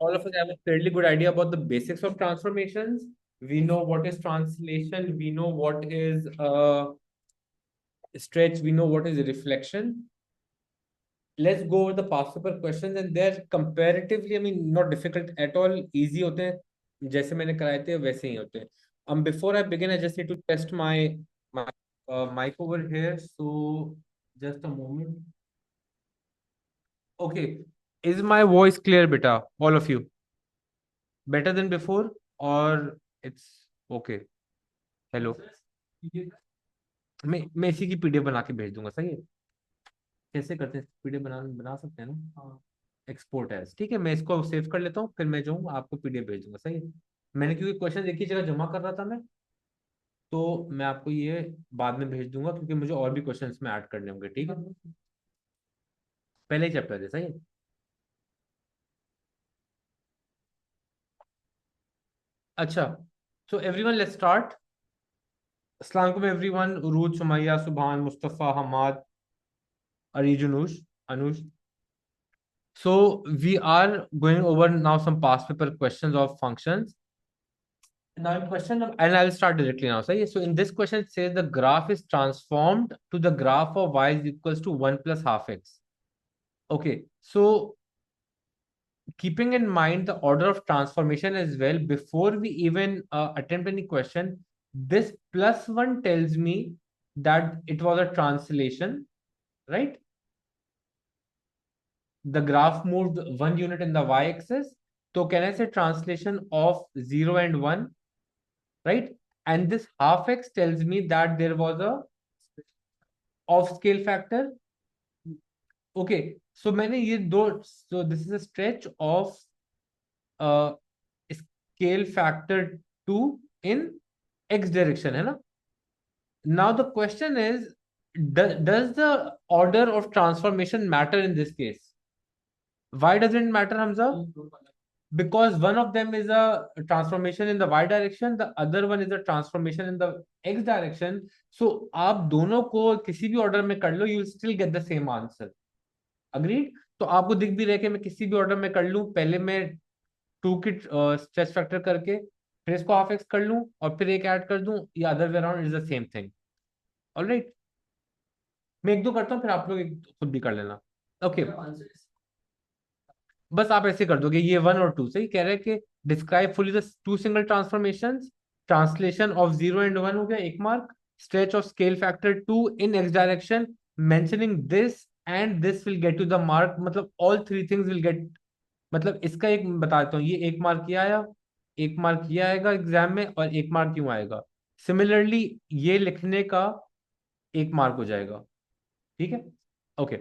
all of us have a fairly good idea about the basics of transformations. We know what is translation, we know what is stretch, we know what is reflection. Let's go over the past paper questions, and they're comparatively, I mean, not difficult at all, easy होते हैं, जैसे मैंने कराए थे वैसे ही होते हैं. Before I begin, I just need to test my mic over here. So just a moment. Okay, is my voice clear, beta? All of you, better than before, or it's okay? Hello. मैं इसी की PDF बना के भेज दूंगा, सही है? कैसे करते हैं, पीडीएफ बना बना सकते हैं ना? हाँ. एक्सपोर्ट एज, ठीक है, मैं इसको सेव कर लेता हूँ, फिर मैं जो हूँ आपको पीडीएफ भेज दूंगा, सही है? मैंने क्योंकि क्वेश्चन एक ही जगह जमा कर रहा था मैं, तो मैं आपको ये बाद में भेज दूंगा, क्योंकि मुझे और भी क्वेश्चन में ऐड करने होंगे, ठीक है? पहले ही चैप्टर है, सही है? अच्छा, सो एवरीवन लेट्स स्टार्ट. अस्सलाम वालेकुम एवरीवन. उरूज, सुमैया, सुभान, मुस्तफा, हमाद, अरीजुनूश, अनुज. So we are going over now some past paper questions of functions. Now in question, and I'll start directly now. So in this question, it says the graph is transformed to the graph of y is equals to 1 plus half x. Okay, so keeping in mind the order of transformation as well, before we even attempt any question, this plus 1 tells me that it was a translation, right? The graph moved 1 unit in the y-axis. So can I say translation of 0 and 1, right? And this half x tells me that there was a off scale factor. Okay, so मैंने ये दो, so this is a stretch of uh, scale factor 2 in x direction, है ना? Now the question is, does the order of transformation matter in this case? Why does it matter, Hamza? Because one of them is a transformation in the y direction, the other one is a transformation in the x direction. So आप दोनों को किसी भी order में कर लो, you will still get the same answer. Agreed? तो आपको दिख भी रहे कि मैं किसी भी ऑर्डर में कर लूं, पहले मैं टू की स्ट्रेच फैक्टर करके फिर इसको हाफ एक्स कर लूं और फिर एक ऐड कर दूं, या other way around is the same thing. Alright, मैं एक दो करता हूं, फिर आप लोग खुद भी कर लेना. ओके, बस आप ऐसे कर दोगे, ये वन और टू सही कह रहे हैं कि describe fully the two single transformation. Translation of 0 and 1 हो गया, एक mark. Stretch of scale factor 2 in X direction, mentioning this and this will get to the mark, मतलब all three things will get. मतलब इसका एक बता देता हूँ, ये एक मार्क ये आया, एक मार्क ये आएगा एग्जाम में, और एक मार्क क्यों आएगा. सिमिलरली ये लिखने का एक मार्क हो जाएगा, ठीक है? ओके,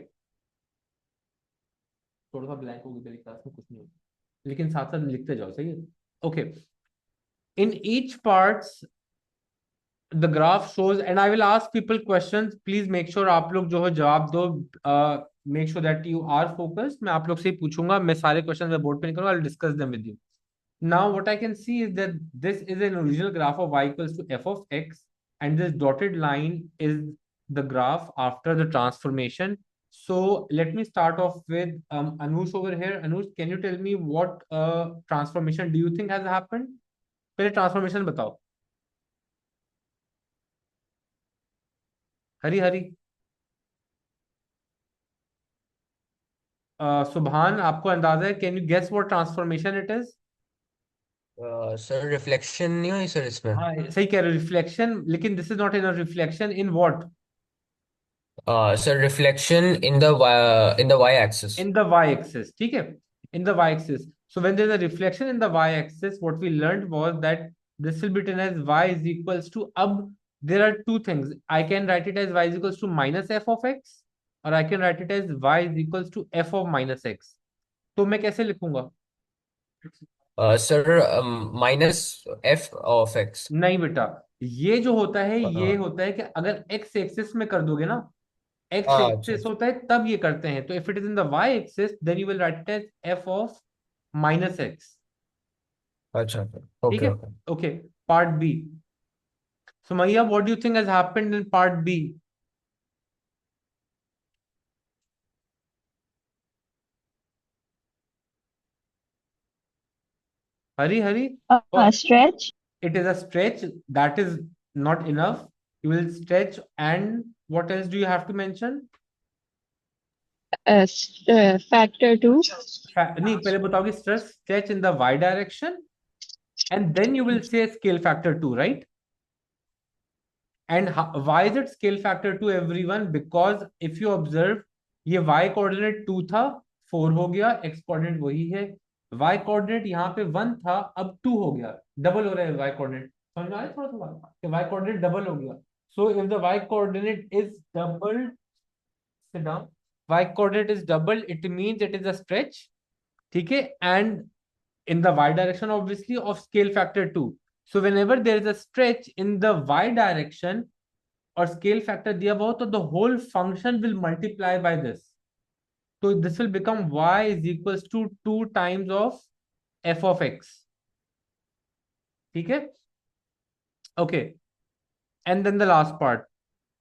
थोड़ा सा ब्लैंक हो गया मेरी क्लास में, कुछ नहीं होगा, लेकिन साथ साथ लिखते जाओ, सही है? Okay, in each parts the graph shows, and I will ask people questions, please make sure आप लोग जो है जवाब दो. Make sure that you are focused. मैं आप लोग से ही पूछूंगा, मैं सारे क्वेश्चन मैं बोर्ड पे नहीं करूंगा, I will discuss them with you. Now, what I can see is that this is an original graph of y equals to f of x, and this dotted line is the graph after the transformation. So let me start off with Anush over here. Anush, can you tell me what transformation do you think has happened? पहले transformation बताओ. Hurry hurry. Subhan, आपको अंदाजा है? Can you guess what transformation it is? Sir reflection नहीं हुई sir इसमें? हाँ, सही कह रहे हो, रिफ्लेक्शन, लेकिन this is not in reflection in what? Sir reflection in the Y axis. In the y-axis, ठीक है? In the y-axis. So when there's a reflection in the y-axis, what we learned was that this will be written as y is equals to, अब there are two things. I can write it as y is equals to minus f of x, or I can write it as y is equals to f of minus x. तो मैं कैसे लिखूंगा? Sir minus F of x. नहीं बेटा, ये जो होता है ये होता है कि अगर x एक्सिस में कर दोगे ना, x अच्छा एक्सिस अच्छा होता है तब ये करते हैं. तो if it is in the y axis, then you will write it as f of minus X. अच्छा। ठीक ओके है? Okay. Okay, part B. Sumaya, what do you think has happened in part B? Hari, Hari. Stretch. It is a stretch. That is not enough. You will stretch, and what else do you have to mention? Factor 2. नहीं, पहले बताओगे stretch in the y direction, and then you will say scale factor 2, right? And why is it scale factor 2, everyone? Because if you observe, ये y coordinate 2 था, 4 हो गया, x coordinate वही है, y coordinate यहाँ पे 1 था, अब 2 हो गया, डबल हो रहा है y coordinate। समझ में आया थोड़ा थोड़ा कि y coordinate डबल हो गया। So if the y coordinate is doubled, sit down, y coordinate is double, it means it is a stretch, ठीक है, and in the y direction obviously of scale factor 2. So whenever there is a stretch in the y direction और scale factor दिया हुआ हो, तो the whole function will multiply by this. So this will become y is equals to 2 times of f of x. ठीक है? Okay. And then the last part.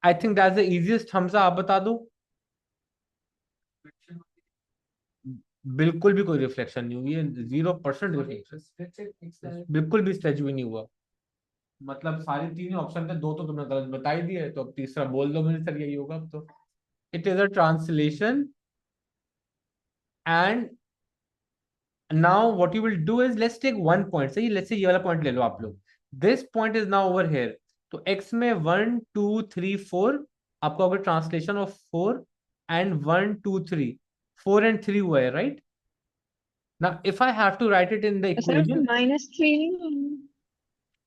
I think that's the easiest. Hamza आप बता दो। बिल्कुल भी कोई reflection नहीं हुई है, 0% रिफ्लेक्शन, बिल्कुल भी स्ट्रेच भी नहीं हुआ। मतलब सारे तीन ही ऑप्शन थे, दो तो तुमने गलत बता ही दिए, तो अब तीसरा बोल दो मुझे, सर यही होगा अब तो। It is a translation, and now what you will do is, let's take one point, सही, लेट्स से ये वाला पॉइंट ले लो आप लोग, this point is now over here. तो एक्स में 1 2 3 4, आपका होगा ट्रांसलेशन ऑफ 4, एंड 1 2 3, 4 and 3 हुआ है, right? Now if I have to write it in the sir equation, -3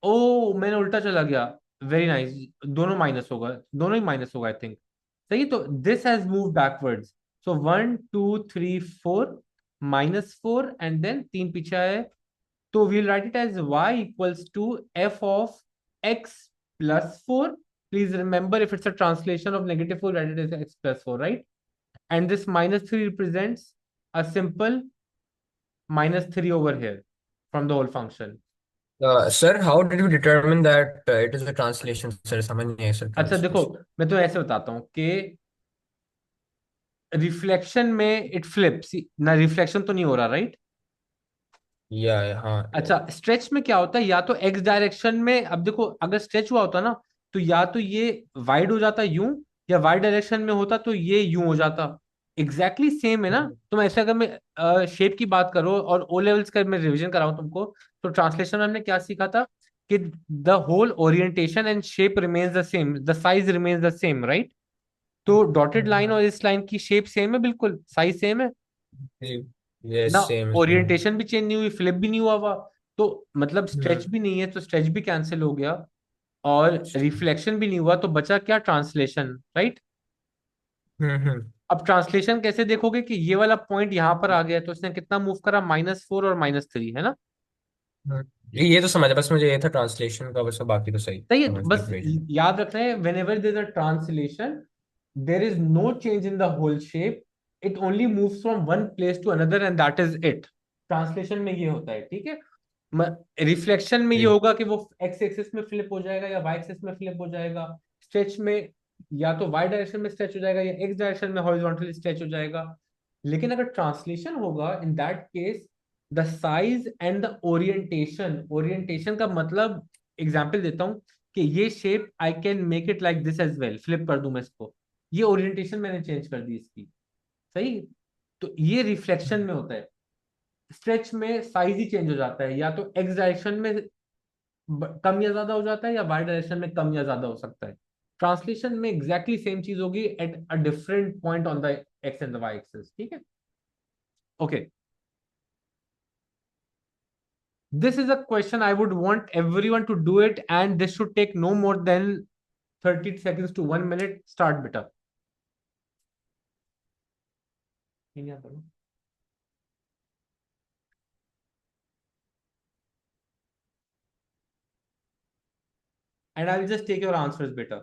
ओ मैंने उल्टा चला गया, वेरी नाइस, दोनों माइनस होगा, दोनों ही माइनस होगा आई थिंक। सही, तो this has move backwards, so 1 2 3 4, -4, and then 3 पीछे आए, तो we'll write it as y equals to f of x plus 4। Please remember, if it's a translation of -4, write it as x plus 4, right? And this -3 represents a simple -3 over here from the whole function. Sir, how did we determine that it is a translation? Sir, समझ नहीं है sir अच्छा देखो, translation. मैं तो ऐसे बताता हूँ कि रिफ्लेक्शन में इट फ्लिप्स ना, रिफ्लेक्शन तो नहीं हो रहा, राइट? हाँ अच्छा, स्ट्रेच में क्या होता है, या तो एक्स डायरेक्शन में, अब देखो अगर स्ट्रेच हुआ होता ना, तो या तो ये वाइड हो जाता यूं, या वाइड डायरेक्शन में होता तो ये यूं हो जाता। एग्जैक्टली सेम है ना। तुम ऐसे अगर मैं शेप की बात करो, और ओ लेवल्स का मैं रिवीजन कराऊं तुमको, तो ट्रांसलेशन में हमने क्या सीखा था कि the whole orientation and shape remains the same, the size remains the same, right? तो डॉटेड लाइन और इस लाइन की शेप सेम है, बिल्कुल साइज सेम है ना, yes same same. ओरिएंटेशन भी चेंज नहीं हुई, फ्लिप भी नहीं हुआ हुआ, तो मतलब स्ट्रेच हम्म भी नहीं है, तो स्ट्रेच भी कैंसिल हो गया, और रिफ्लेक्शन भी नहीं हुआ, तो बचा क्या, ट्रांसलेशन, राइट? हम्म. अब ट्रांसलेशन कैसे देखोगे कि ये वाला पॉइंट यहाँ पर आ गया, तो इसने कितना मूव करा, -4 और -3, है ना? ये तो समझ, बस मुझे ये था ट्रांसलेशन का, बस बाकी तो सही सही है, तो समझ गया बस इक्वेशन. याद रखना है, when ever there a translation, there is no change in the whole shape, it only moves from one place to another, and that is it। Translation में ये होता है, ठीक है। रिफ्लेक्शन में ये जी. होगा कि वो एक्स एक्सिस में फ्लिप हो जाएगा या वाई एक्सिस में फ्लिप हो जाएगा। स्ट्रेच में या तो वाई डायरेक्शन में स्ट्रेच हो जाएगा, या एक्स डायरेक्शन में हॉरिजॉन्टली स्ट्रेच हो जाएगा। लेकिन अगर ट्रांसलेशन होगा, in that case the size and the orientation, orientation का मतलब, एग्जाम्पल देता हूं कि ये shape I can make it like this as well, flip कर दूं मैं इसको, ये ओरिएंटेशन मैंने चेंज कर दी इसकी, सही। तो ये रिफ्लेक्शन में होता है। स्ट्रेच में साइज ही चेंज हो जाता है, या तो एक्स डायरेक्शन में कम या ज्यादा हो जाता है, या वाई डायरेक्शन में कम या ज्यादा हो सकता है। ट्रांसलेशन में एग्जैक्टली सेम चीज होगी at a different point on the X and the Y axis, ठीक है। Okay, this is a question I would want everyone to do it, and this should take no more than 30 seconds to 1 minute। Start beta। And I will just take your answers beta।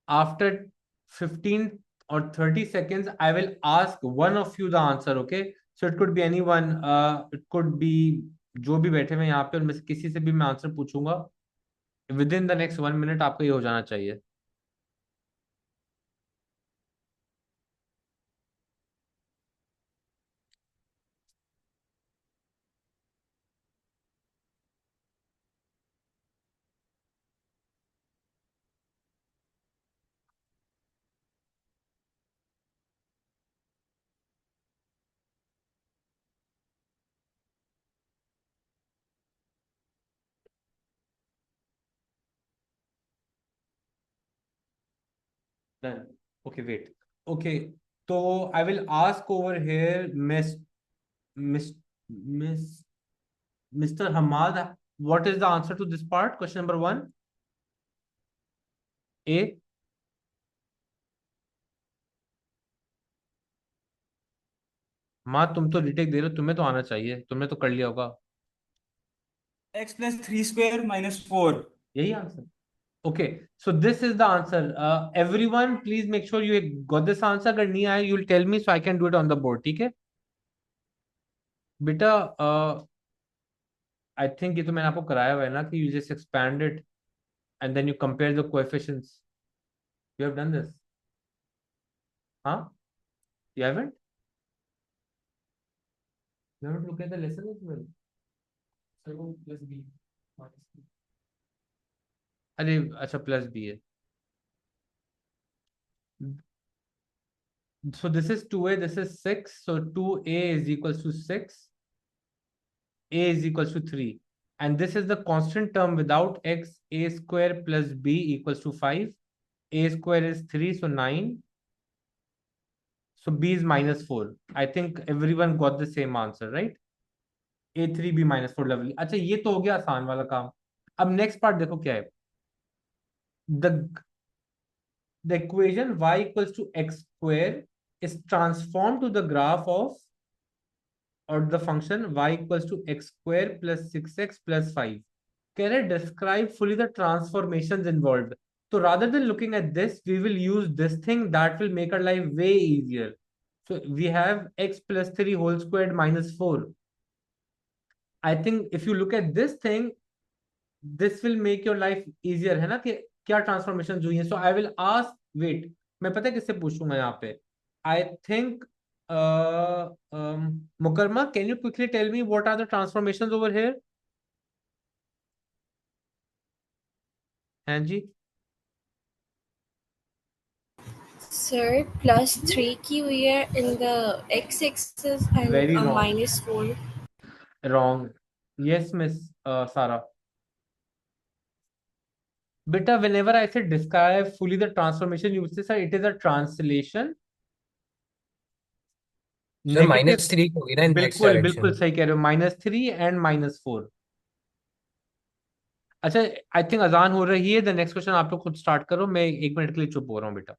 After 15 or 30 seconds I will ask one of you the answer. Okay, so it could be anyone, it could be जो भी बैठे हुए हैं यहाँ पे उनमें से किसी से भी मैं आंसर पूछूंगा. With in the next 1 minute आपका ये हो जाना चाहिए. Done. Okay, wait. Okay, so I will ask over here, Miss, Miss, Mr. Hamad, what is the answer to this part? Question number one. A. माँ तुम तो retake दे रहे हो, तुम्हें तो आना चाहिए, तुमने तो कर लिया होगा. x plus 3 square minus 4. यही answer. Okay, so this is the answer. Everyone, please make sure you got this answer. अगर नहीं आया, you'll tell me so I can do it on the board. ठीक है? बेटा, I think ये तो मैंने आपको कराया हुआ है ना कि you just expand it and then you compare the coefficients. You have done this? Huh? You haven't? You haven't looked at the lesson as well? So plus b minus b. अरे अच्छा प्लस बी है. So this is 2a, this is 6. So 2a is equals to 6. A is equals to 3. And this is the constant term without x. A square plus b equals to 5. A square is 3, so 9. So b is minus 4. I think everyone got the same answer, right? A3 b minus 4. Lovely. अच्छा ये तो हो गया आसान वाला काम. अब next part देखो क्या है. The equation y equals to x square is transformed to the graph of, or the function y equals to x square plus 6x plus 5. Can I describe fully the transformations involved? So rather than looking at this, we will use this thing that will make our life way easier. So we have x plus 3 whole squared minus 4. I think if you look at this thing, this will make your life easier, है ना कि क्या transformations हुई हैं. So I will ask, wait, मैं पता है किससे पूछूंगा यहाँ पे. I think Mukarma, can you quickly tell me what are the transformations over here? हाँ जी. Sir, plus 3 की हुई है in the x-axis and Very wrong. minus 4. Wrong. Yes, Miss Sarah. Beta, whenever I say describe fully the transformation, you say, sir, it is a translation. Sir Negative. -3 होगी ना in next बिल्कुल बिल्कुल direction. सही कह रहे हो. -3 and -4. अच्छा, I think अजान हो रही है. द नेक्स्ट क्वेश्चन आप लोग खुद स्टार्ट करो, मैं 1 मिनट के लिए चुप हो रहा हूँ बेटा.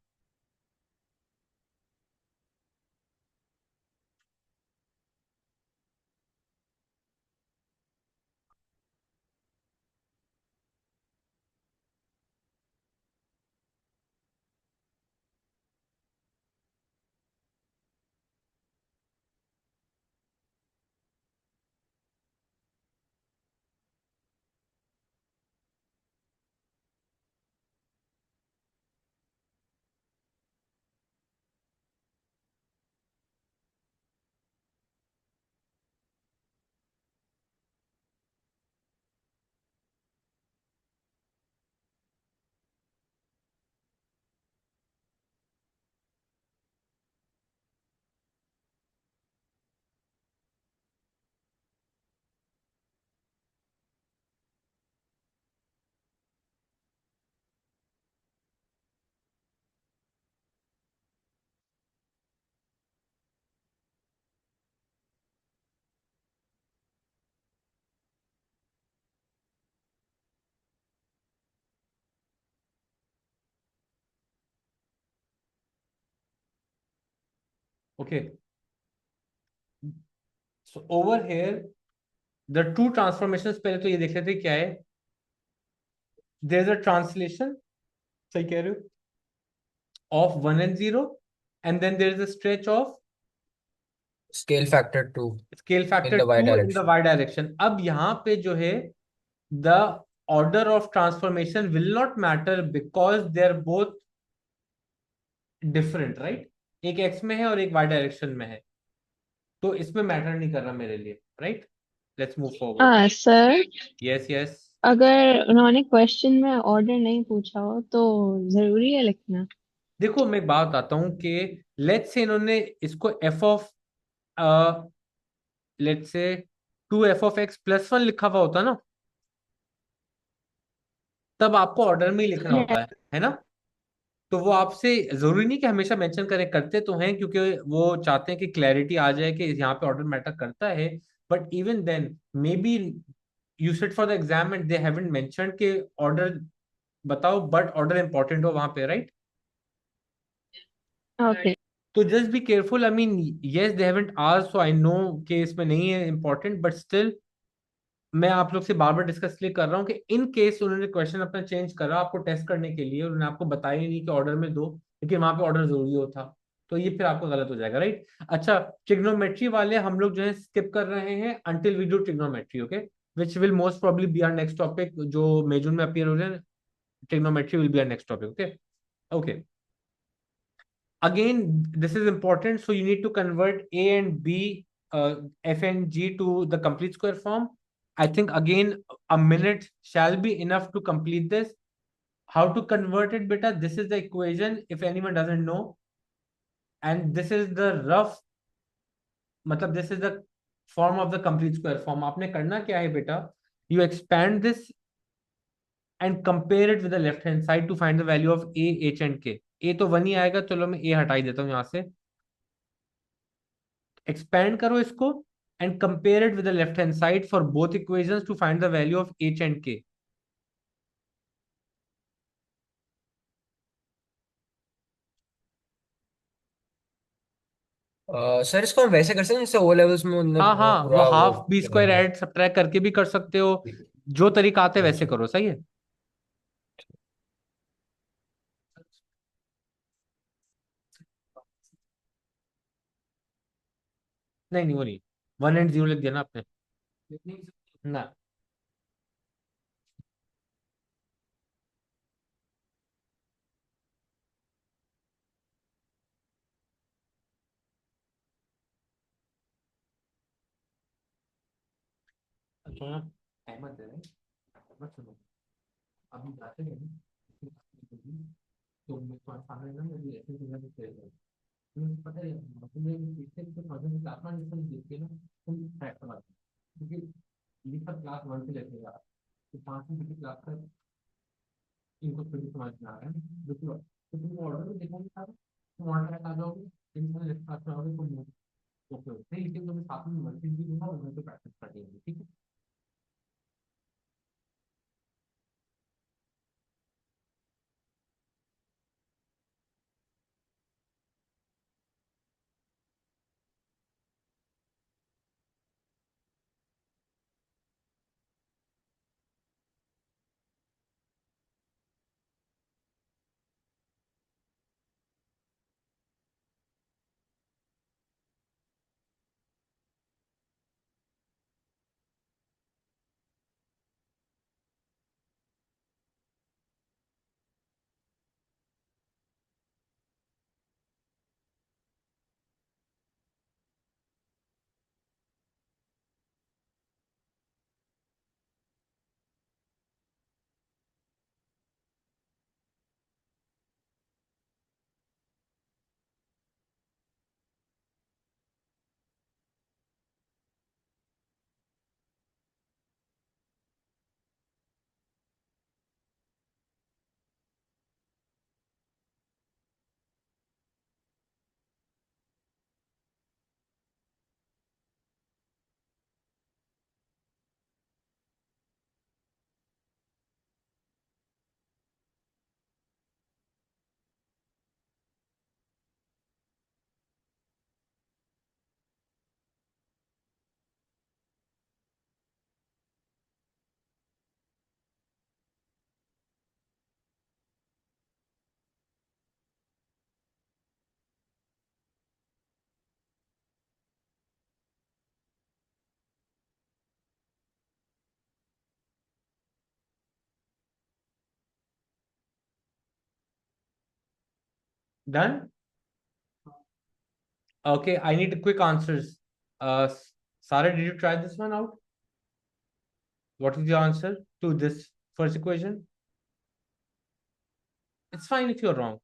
Okay. So over here, the two transformations, पहले तो ये देख लेते हैं क्या है. There is a translation, सही कह रहे हो, of 1 and 0 and then there is a stretch of Scale factor 2 scale in factor the y 2 in the direction. y direction. अब यहाँ पे जो है the order of transformation will not matter because they are both different, right? एक x में है और एक y डायरेक्शन में है, तो इसमें मैटर नहीं कर रहा मेरे लिए, right? Let's move forward. Sir yes yes. अगर उन्होंने क्वेश्चन में ऑर्डर नहीं पूछा हो तो जरूरी है लिखना? देखो मैं एक बात बताता हूँ कि लेट्स से इन्होंने इसको f of let's say 2f(x+1) लिखा हुआ होता ना, तब आपको ऑर्डर में ही लिखना होता है ना? तो वो आपसे जरूरी नहीं कि हमेशा मेंशन करें, करते तो हैं क्योंकि वो चाहते हैं कि क्लैरिटी आ जाए कि यहाँ पे ऑर्डर मैटर करता है. But even then maybe you sit for the exam and they haven't mentioned कि ऑर्डर बताओ, बट ऑर्डर इंपॉर्टेंट हो वहां पे, राइट? ओके. तो just be careful. I mean yes they haven't asked, so I know कि इसमें नहीं है इंपॉर्टेंट, बट स्टिल मैं आप लोग से बार बार डिस्कस इसलिए कर रहा हूँ कि इन केस उन्होंने क्वेश्चन अपना चेंज करा आपको टेस्ट करने के लिए, उन्होंने आपको बताया ही नहीं कि ऑर्डर में दो, लेकिन वहां पे ऑर्डर जरूरी होता, तो ये फिर आपको गलत हो जाएगा, राइट? अच्छा, ट्रिग्नोमेट्री वाले हम लोग जो है स्किप कर रहे हैं until we do trigonometry, okay? Which will most probably be our next topic, जो मे जून में अपीयर हो रहे हैं. Trigonometry will be our next topic, okay? Okay. Again, this is important, so you need to convert a and b, f and g to the complete square form. I think again a minute shall be enough to complete this. How to convert it, beta? This is the equation if anyone doesn't know, and this is the rough, मतलब this is the form of the complete square form. आपने करना क्या है बेटा? You expand this and compare it with the left hand side to find the value of a, h and k. a तो 1 ही आएगा, चलो मैं a हटा ही देता हूँ यहाँ से. एक्सपेंड करो इसको and compare it with the left hand side for both equations to find the value of H and K. Sir इसको हम वैसे कर सकते हैं जैसे ओ लेवल्स में उनने हाँ वो हाँ, वो पूरा वो हाफ बी किया स्क्वायर था। ऐड सब्ट्रैक्ट करके भी कर सकते हो, जो तरीका आते वैसे अच्छा करो, सही है? नहीं नहीं, वो नहीं, 1 and 0 लिख दिया ना आपने ना. अच्छा, अहमद है, मत सुनो, अभी जाते हैं तो मैं तुम्हारे सामने ना मेरी ऐसे तुम्हें पता है, तुम्हें इससे तो मजे में क्लास में जैसे देखते हैं ना, तुम ट्रैक पर आते हो, क्योंकि ये सब क्लास 1 से लेते हैं, तो 5वीं क्लास तक इनको फिर भी समझ में आ रहा है. देखो तो तुम ऑर्डर में देखोगे सारा, तुम ऑर्डर में आ जाओगे, इन सारे लेफ्ट क्लास में आओगे, तुम ओके ओके, नहीं लेकिन तुम्हें साथ में वर्किंग भी दूंगा, उनमें तो प्रैक्टिस कर लेंगे, ठीक है? Done? Okay, I need quick answers. Sarah, did you try this one out? What is the answer to this first equation? It's fine if you're wrong.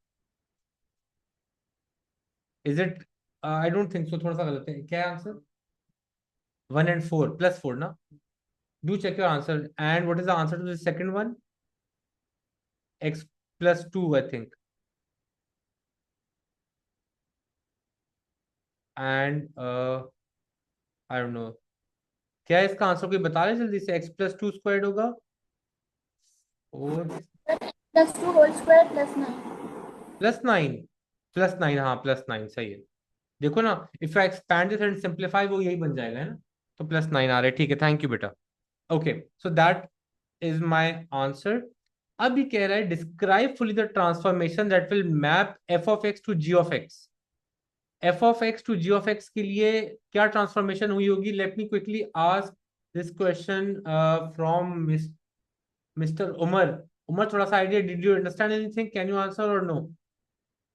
Is it? I don't think so. थोड़ा सा गलत है. क्या है answer? 1 and 4 plus 4 ना? Do check your answer. And what is the answer to the second one? X plus 2, I think. And I don't know. क्या है इसका आंसर कोई बता रहे जल्दी से? X plus 2 squared होगा और Plus 2 whole square plus 9. Plus 9 हाँ प्लस 9 सही है. देखो ना, if I expand this and simplify वो यही बन जाएगा है ना. तो प्लस 9 आ रहा है. ठीक है, थैंक यू बेटा. Okay, so that is my answer. अब ये कह रहा है describe fully the transformation that will map F of X to G of X. F of X to G of X के लिए क्या ट्रांसफॉर्मेशन हुई होगी? Let me quickly ask this question from mister Umar. Umar, थोड़ा सा idea, did you understand anything? Can you answer और no?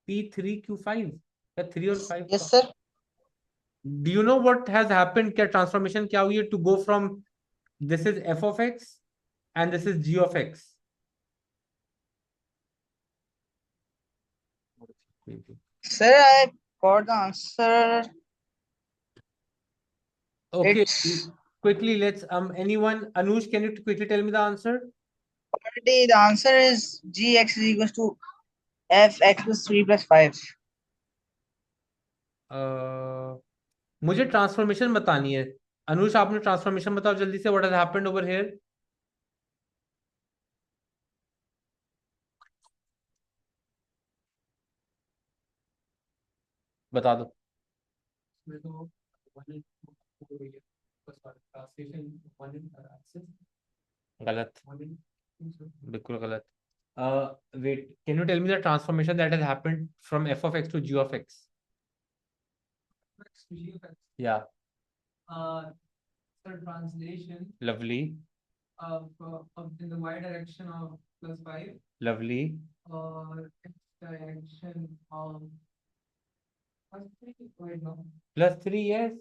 P3Q5 या 3 और 5? Yes, sir. Do you know what has happened? क्या ट्रांसफॉर्मेशन क्या हुई है to go from this is f of x and this is g of x? Sir, I got the answer. Okay, It's quickly let's anyone, Anush, can you quickly tell me the answer? already the answer is gx is equals to fx plus 3 plus 5. मुझे transformation बतानी है. अनुष, आपने transformation बताओ जल्दी से. What has happened over here? बता दो. गलत, बिल्कुल गलत. Wait, can you tell me the transformation that has happened from f of x to g of x? Yeah, So translation lovely, of in the y direction of plus 5 lovely. or x direction of plus 3. Wait, no. Plus 3, yes.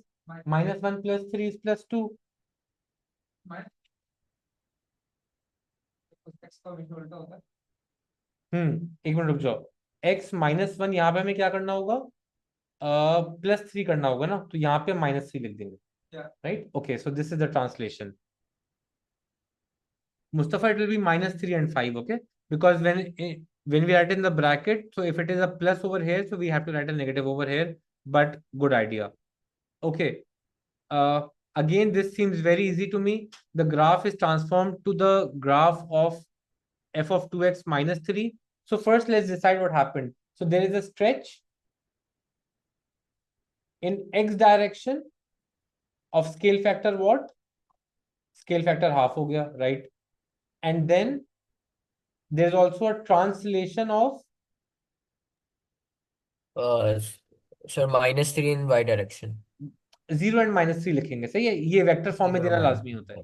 Minus 1 plus 3 is plus 2. Minus x का हमेशा उल्टा होता है. एक minute रुक जाओ. x minus 1 यहाँ पे हमें क्या करना होगा? प्लस 3 करना होगा ना, तो यहाँ पे minus 3 लिख देंगे. Yeah. Right? Okay, so this is the translation. Mustafa, it will be minus 3 and 5, okay? Because when we write in the bracket, so if it is a plus over here, so we have to write a negative over here, but good idea. Okay. Again, this seems very easy to me. The graph is transformed to the graph of f of 2x minus 3. So first, let's decide what happened. So there is a stretch in x direction of scale factor what? Scale factor half हो गया, right? And then there's also a translation of Sir, minus 3 in y direction. 0 and minus 3 लिखेंगे. सही है, ये vector form में देना लाजमी होता है.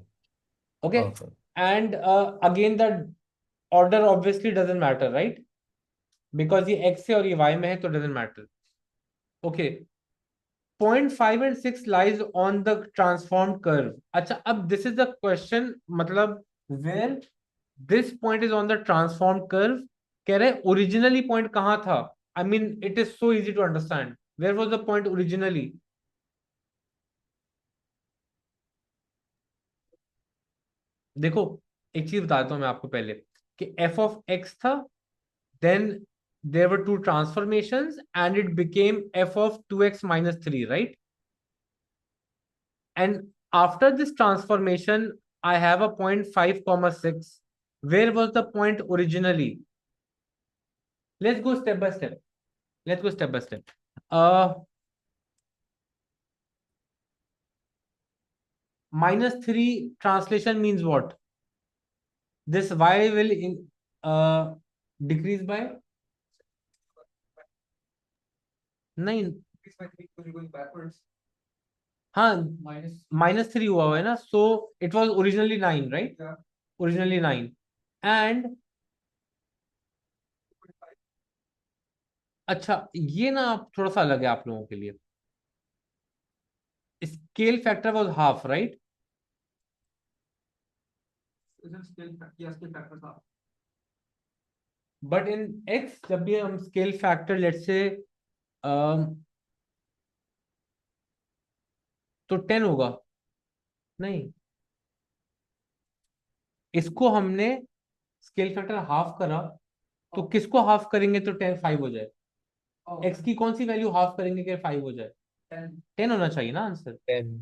Okay? Okay. And again the order obviously doesn't matter, right? Because ये x है और ये y में है, तो doesn't matter. Okay. Point 5 and 6 lies on the transformed curve. अच्छा, अब this is the question, मतलब where this point is on the transformed curve. कह रहे originally point कहाँ था? I mean, it is so easy to understand. Where was the point originally? देखो, एक चीज बताता हूं मैं आपको पहले कि f of x था, then there were two transformations and it became f of 2x minus 3, right? And after this transformation, I have a point 5 comma 6. Where was the point originally? Let's go step by step. Let's go step by step. Minus 3 translation means what? This y will decrease by 9. This might be going backwards. हाँ, Minus. minus 3 हुआ है ना, so it was originally 9, right? Yeah. Originally 9. And अच्छा, ये ना आप थोड़ा सा अलग है आप लोगों के लिए. Scale factor was half, right? isn't scale factor, yes, scale factors are. But in x जब भी हम स्केल फैक्टर लेट्स से तो 10 होगा. नहीं, इसको हमने स्केल फैक्टर हाफ करा, तो किसको हाफ करेंगे तो 10 5 हो जाए. Oh, एक्स की कौन सी वैल्यू हाफ करेंगे कि 5 हो जाए? 10. 10 होना चाहिए ना आंसर. 10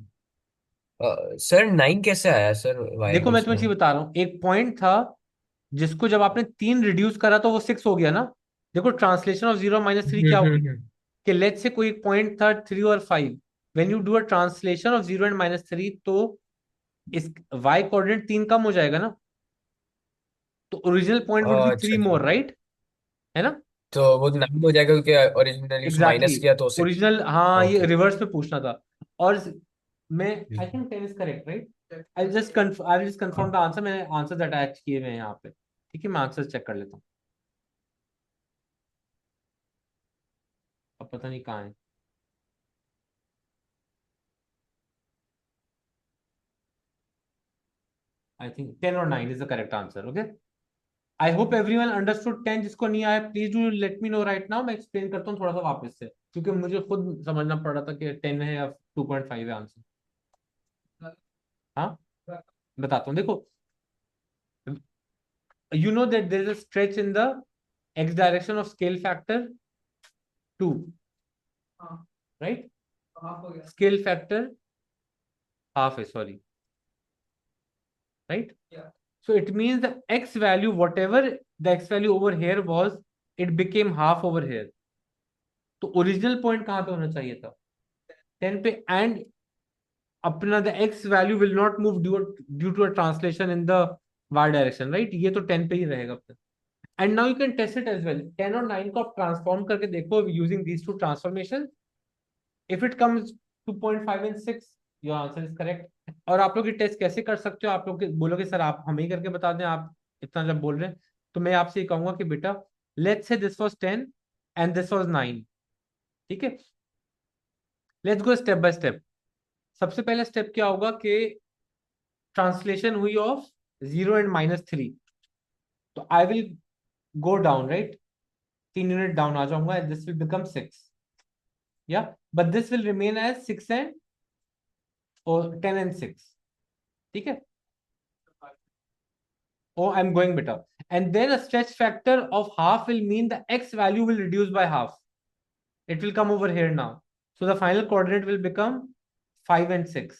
सर 9 कैसे आया सर y देखो मैं इक्वल्स तुम्हें चीज 9? बता रहा हूँ. एक पॉइंट था जिसको जब आपने 3 रिड्यूस करा तो वो 6 हो गया ना. देखो ट्रांसलेशन ऑफ 0 - 3 क्या होगी कि लेट्स से कोई पॉइंट था 3 और 5. When you do a translation of 0 and -3 तो इस y कोऑर्डिनेट 3 कम हो जाएगा ना. तो ओरिजिनल पॉइंट वुड बी अच्छा 3 अच्छा, मोर, राइट? है ना? तो वो 9 हो जाएगा क्योंकि ओरिजिनली उसको एग्जैक्टली माइनस किया तो 6. ओरिजिनल. हाँ, ये ओके. रिवर्स में पूछना था. और मैं I think 10 is correct, right? I just confirm the answer. मैंने आंसर्स अटैच किए हुए हैं यहाँ पे. ठीक है, मैं आंसर चेक कर लेता हूँ. अब पता नहीं कहाँ है. आई थिंक 10 और 9 is the correct answer. Okay, I hope everyone understood 10. जिसको नहीं आया please do let me know right now. मैं एक्सप्लेन करता हूँ थोड़ा सा वापस से, क्योंकि मुझे खुद समझना पड़ रहा था कि 10 है या 2.5 है आंसर. हाँ, बताता हूँ. देखो, you know that there is a stretch in the x direction of scale factor 2, हाँ, right? half हो गया. Scale factor half है, sorry, right? Yeah. So it means the x value, whatever the x value over here was, it became half over here. तो original point कहाँ पे होना चाहिए था? 10 पे. एंड अपना the x value will not move due to a translation in the y direction, right? ये तो 10 पे ही रहेगा. And now you can test it as well. 10 और 9 को आप ट्रांसफॉर्म करके देखो using these two transformations. If it comes 2.5 and 6, your answer is correct. और आप लोग ये टेस्ट कैसे कर सकते हो? आप लोग बोलोगे सर आप हमें ही करके बता दें, आप इतना जब बोल रहे हैं. तो मैं आपसे ये कहूंगा कि बेटा let's say this was 10 and this was 9. ठीक है, let's go step by step. सबसे पहला स्टेप क्या होगा कि ट्रांसलेशन हुई ऑफ 0 एंड -3. तो I will go down, right? 3 unit down आ जाऊंगा and this will become 6. Yeah, but this will remain as 6 and or 10 and 6. ठीक है? Oh, I'm going better. And then a stretch factor of half will mean the x value will reduce by half. It will come over here now. So the final coordinate will become 5 and 6.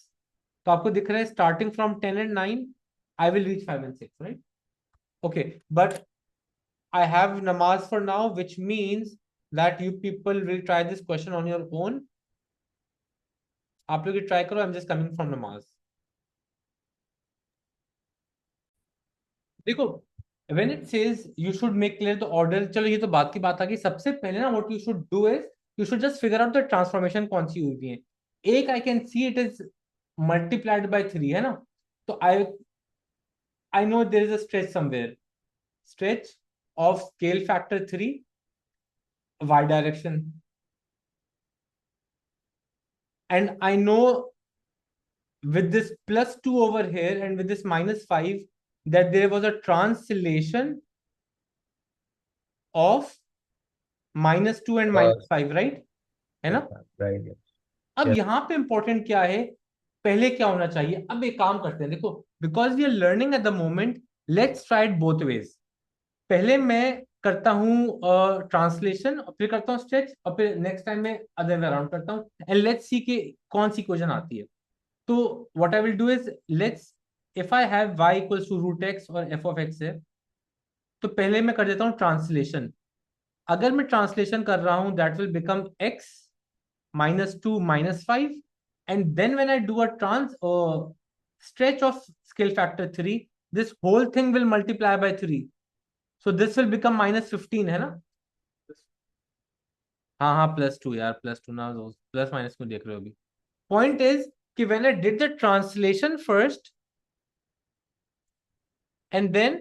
तो आपको दिख रहा है starting from 10 and 9, I will reach 5 and 6, right? Okay, but I have namaz for now, which means that you people will try this question on your own. आप लोग ये try करो. I'm just coming from namaz. देखो, when it says you should make clear the order, चलो ये तो बात की बात आ गई. सबसे पहले ना what you should do is you should just figure out the transformation कौन सी हुई है. एक I can see it is multiplied by 3 है ना. तो I know there is a stretch somewhere. Stretch of scale factor 3 y direction, and I know with this +2 over here and with this -5 that there was a translation of -2 and -5, right? है ना? Right. अब Yeah. यहाँ पे important क्या है? पहले क्या होना चाहिए? अब एक काम करते हैं. देखो, because we are learning at the moment, let's try it both ways. पहले मैं करता हूँ ट्रांसलेशन और फिर करता हूँ स्ट्रेच और फिर नेक्स्ट टाइम मैं अदर वे अराउंड करता हूँ एंड लेट्स सी कि कौन सी क्वेश्चन आती है. तो what I will do is let's if I have y equals to √x और f of x है, तो पहले मैं कर देता हूँ ट्रांसलेशन. अगर मैं ट्रांसलेशन कर रहा हूं that will become x -2 -5, and then when I do a stretch of scale factor 3, this whole thing will multiply by 3, so this will become -15 है ना. हाँ हाँ, +2 यार, +2 ना, प्लस माइनस में देख रहे हो अभी. पॉइंट इज कि when I did the translation first and then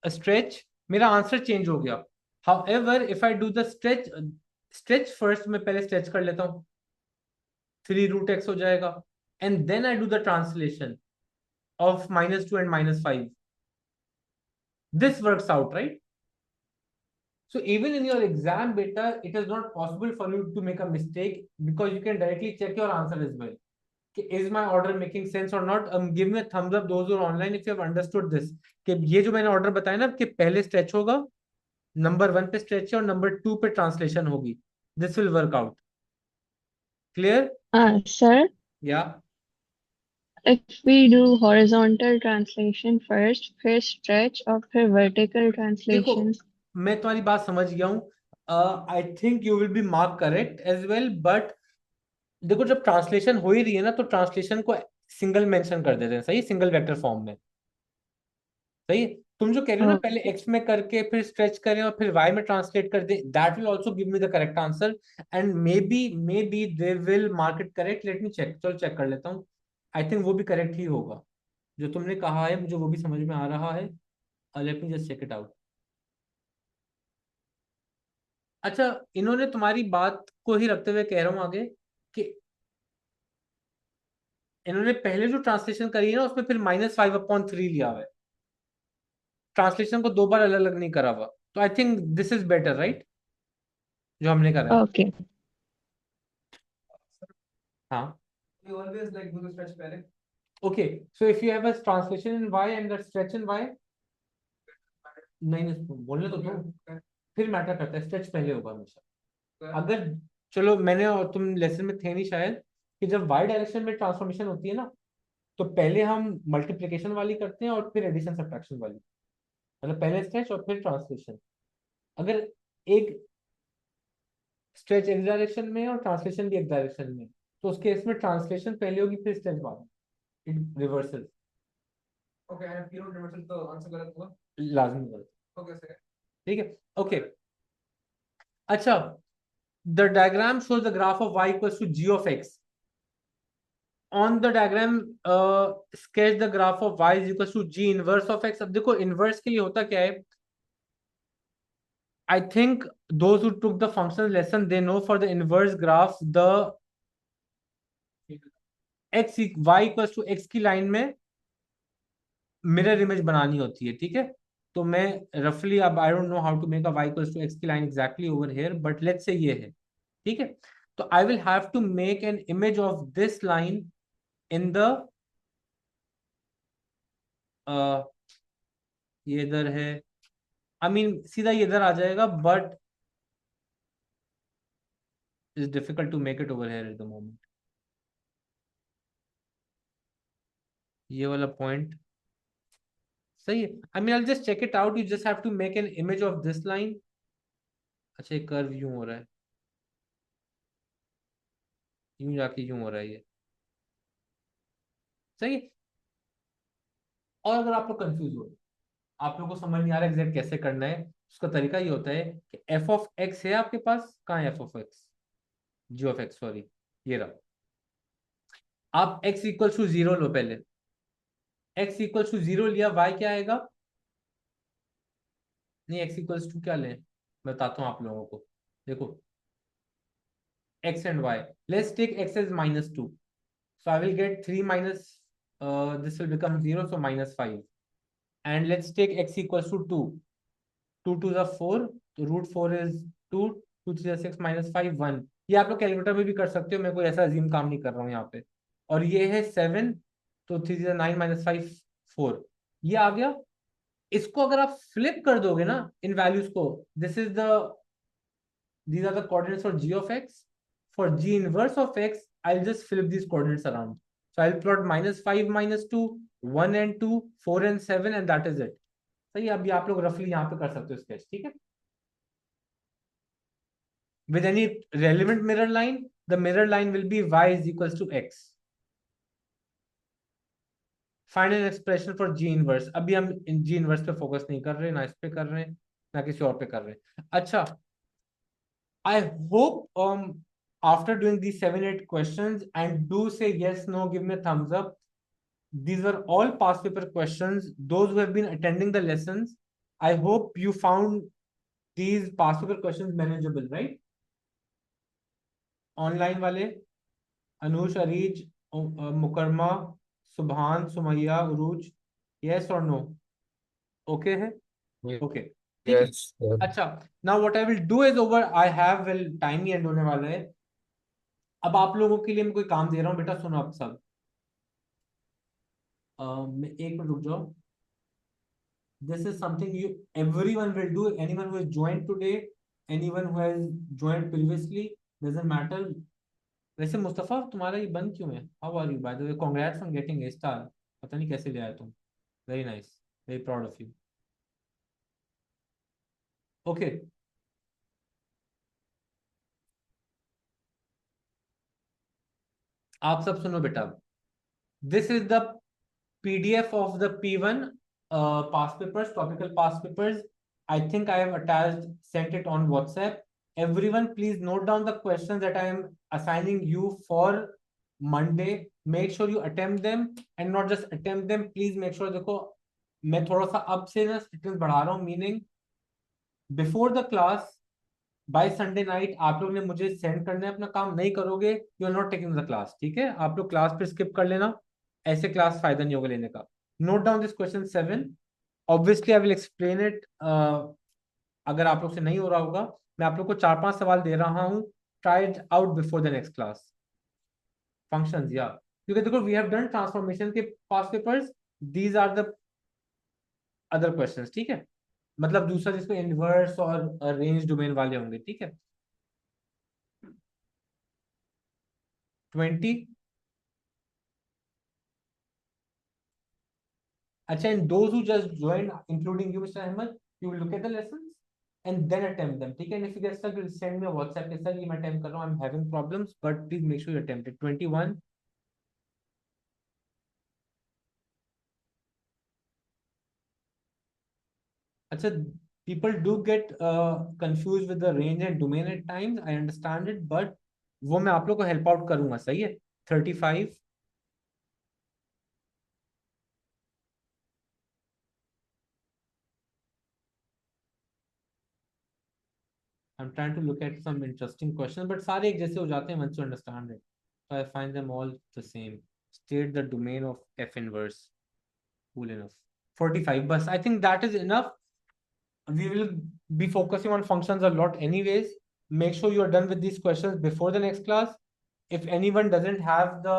a stretch, मेरा आंसर चेंज हो गया. However, if I do the stretch first, मैं पहले stretch कर लेता हूँ, 3 root x हो जाएगा, and then I do the translation of -2 and -5. This works out, right? So even in your exam, beta, it is not possible for you to make a mistake because you can directly check your answer as well. Is my order making sense or not? Give me a thumbs up those who are online if you have understood this. कि ये जो मैंने order बताया ना कि पहले stretch होगा, number 1 पे stretch है और number 2 पे translation होगी. This will work out. Clear? Sir, Yeah. if we do horizontal translation first, फिर stretch और फिर vertical देखो, translations. मैं तुम्हारी बात समझ गया हूँ. I think you will be marked correct as well, but देखो जब ट्रांसलेशन हो ही रही है ना, तो ट्रांसलेशन को सिंगल मेंशन कर देते हैं, सही, सिंगल वेक्टर फॉर्म में. सही. तुम जो कह रहे हो ना, पहले एक्स में करके फिर स्ट्रेच करें और फिर वाई में ट्रांसलेट कर दें, that will also give me the correct answer, and maybe they will mark it correct. Let me check. चलो चेक कर लेता हूँ. आई थिंक वो भी करेक्ट ही होगा जो तुमने कहा है, मुझे वो भी समझ में आ रहा है. Let me just check it out. अच्छा, इन्होंने तुम्हारी बात को ही रखते हुए कह रहा हूँ आगे कि इन्होंने पहले जो ट्रांसलेशन करी है ना, उसमें फिर -5/3 लिया हुआ है. ट्रांसलेशन को 2 बार अलग अलग नहीं करा हुआ. तो I think this is better, right, जो हमने करा है. Okay. हाँ. We always like do the stretch पहले. Okay, so if you have a translation in y and a stretch in y, नहीं बोलने तो दो, फिर मैटर करता है. स्ट्रेच पहले होगा हमेशा. अगर चलो, मैंने और तुम लेसन में थे नहीं शायद, कि जब y डायरेक्शन में ट्रांसफॉर्मेशन होती है ना, तो पहले हम मल्टीप्लिकेशन वाली करते हैं और फिर एडिशन सब्ट्रैक्शन वाली. मतलब पहले स्ट्रेच और फिर ट्रांसलेशन. अगर एक स्ट्रेच एक डायरेक्शन में और ट्रांसलेशन भी एक डायरेक्शन में, तो उस केस में ट्रांसलेशन पहले होगी फिर स्ट्रेच बाद में. It reversal. Okay, and if you don't reversal तो आंसर गलत होगा. लाजमी गलत. Okay, सही. ठीक है. ओके. अच्छा, the diagram shows the graph of y equals to g of x. On the diagram, sketch the graph of y is equals to g inverse of x. अब देखो inverse के लिए होता क्या है. I think those who took the function lesson, they know for the inverse graph, the y equals to x की line में mirror image बनानी होती है. ठीक है. तो मैं रफली, अब I don't know how to make a y equals to x की line exactly over here, but let's say ये है. ठीक है. तो I will have to make an image of this line in the ये इधर है. आई मीन सीधा ये इधर आ जाएगा, but it's difficult to make it over here at the moment. ये वाला पॉइंट सही है. I mean I just check it out. You just have to make an image of this line. अच्छा, ये कर्व यूं हो रहा है, यूं जाके यूं हो रहा है ये. सही है. और अगर आप लोग कंफ्यूज हो, आप लोगों को समझ नहीं आ रहा एग्जैक्ट कैसे करना है, उसका तरीका ये होता है कि एफ ऑफ एक्स है आपके पास. कहाँ है f of x? G of x, sorry, ये रहा. आप x इक्वल टू 0 लो पहले. x इक्वल टू 0 लिया, y क्या आएगा? नहीं, x इक्वल टू क्या लें, मैं बताता हूँ आप लोगों को. देखो, x and y. Let's take x as -2. So I will get 3 minus, this will become 0, so -5. And let's take x equals to 2. 2 to the 4, तो root 4 is 2, 2 3 6 -5 1. ये आप लोग कैलकुलेटर में भी कर सकते हो, मैं कोई ऐसा अजीम काम नहीं कर रहा हूँ यहाँ पे. और ये है 7, तो 3 3 9 -5 4. ये आ गया. इसको अगर आप फ्लिप कर दोगे ना इन वैल्यूज को, this is the, these are the coordinates for g of x. For g inverse of x, I'll just flip these coordinates around. So I'll plot -5 -2, 1 and 2, 4 and 7, and that is it. सही. अभी आप लोग रफली यहाँ पे कर सकते हो स्केच. ठीक है. With any relevant mirror line, the mirror line will be y is equals to x. Find an expression for g inverse. अभी हम g inverse पे फोकस नहीं कर रहे, ना इस पे कर रहे हैं, ना किसी और पे कर रहे हैं. अच्छा, I hope after doing these 7-8 questions, and do say yes, no, give me a thumbs up. These were all past paper questions. Those who have been attending the lessons, I hope you found these past paper questions manageable, right? Online वाले Anush, Areej, Mukarma, Subhan, Sumaya, Uruj, yes or no? Okay है? Okay. ठीक है. Yes, sir. अच्छा, now what I will do is over, I have will time he end होने वाला है. अब आप लोगों के लिए मैं कोई काम दे रहा हूँ बेटा, सुनो आप सब. मैं एक मिनट रुक जाओ. This is something you everyone will do. Anyone who has joined today, anyone who has joined previously, doesn't matter. वैसे मुस्तफा तुम्हारा ये बंद क्यों है? How are you, by the way? Congrats on getting a star. पता नहीं कैसे ले आए तुम. Very nice. Very proud of you. Okay. आप सब सुनो बेटा. This is the PDF of the P1 past papers, topical past papers. I think I have attached, sent it on WhatsApp. Everyone, please note down the questions that I am assigning you for Monday. Make sure you attempt them and not just attempt them. Please make sure. देखो मैं थोड़ा सा अब से ना strictness बढ़ा रहा हूँ. Meaning before the class by Sunday night आप लोग ने मुझे सेंड करना है अपना काम. नहीं करोगे you are not taking the class. ठीक है, आप लोग क्लास पे स्किप कर लेना. ऐसे क्लास फायदा नहीं होगा लेने का. Note down this question 7. Obviously I will explain it. अगर आप लोग से नहीं हो रहा होगा, मैं आप लोग को 4-5 सवाल दे रहा हूँ. Try it out before the next class. Functions या क्योंकि देखो वी हैव डन ट्रांसफॉर्मेशन के past papers. These are the other questions. ठीक है, मतलब दूसरा जिसको इनवर्स और रेंज डोमेन वाले होंगे. ठीक है. 20. अच्छा, and those who just joined, including you, Mr. Ahmed, you will look at the lessons and then attempt them. ठीक है, and if you get stuck, you'll send me a WhatsApp के sir ये मैं attempt कर रहा हूँ, I'm having problems, but please make sure you attempt it. 21. अच्छा, people do get confused with the range and domain at times. I understand it, but वो मैं आप लोग को help out करूंगा. सही है. 35. I'm trying to look at some interesting questions, but सारे एक जैसे हो जाते हैं once you understand it. So I find them all the same. State the domain of F inverse. Cool enough. 45. But I think that is enough. We will be focusing on functions a lot anyways. Make sure you are done with these questions before the next class. If anyone doesn't have the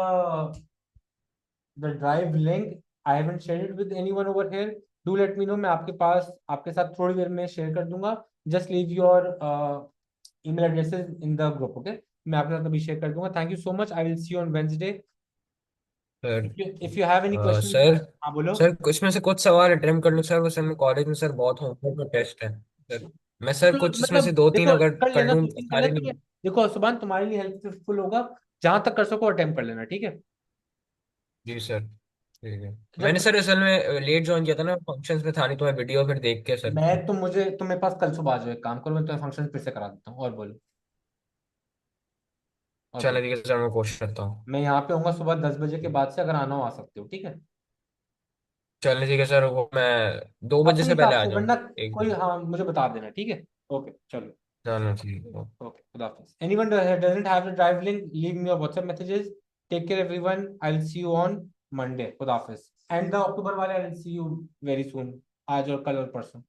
drive link, I haven't shared it with anyone over here. Do let me know. मैं आपके पास आपके साथ थोड़ी देर में share कर दूंगा. Just leave your email addresses in the group. Okay, मैं आपके साथ अभी शेयर कर दूंगा. Thank you so much. I will see you on Wednesday. Sir, If you have any questions, sir हाँ बोलो. सर कुछ में से कुछ सवाल अटेम्प्ट कर लूँ सर. वो सर मैं कॉलेज में सर बहुत होमवर्क का टेस्ट है सर. मैं सर कुछ इसमें से मतलब 2-3 देखो अगर कर कर लेना, लूँ 2-3 कर सारे लेना. देखो सुभान तुम्हारे लिए हेल्पफुल होगा. जहां तक कर सको अटेम्प्ट कर लेना. ठीक है. जी सर. ठीक है. जब मैंने सर असल में लेट ज्वाइन किया था ना, फंक्शंस में था नहीं, तो मैं वीडियो फिर देख के सर. मैं तुम मुझे तुम मेरे पास कल सुबह आ जाओ. एक काम करो, मैं तुम्हें फंक्शन फिर से करा देता हूँ. और बोलो. और चलो बोलो. ठीक है सर, मैं कोशिश करता हूँ. मैं यहाँ पे हूँ सुबह 10 बजे के बाद से. अगर आना हो आ सकते हो. ठीक है. चलिए ठीक है सर, वो मैं 2 बजे अपने से पहले हिसाब आ से, जाऊँ वरना एक कोई दिन. हाँ मुझे बता देना. ठीक है. ओके चलो. चलो ठीक है. Okay, Khuda Hafiz. Anyone who doesn't have the drive link, leave me your WhatsApp messages. Take care, everyone. I'll see you on Monday. Khuda Hafiz. And the October wale, I'll see you very soon. आज और कल और परसों.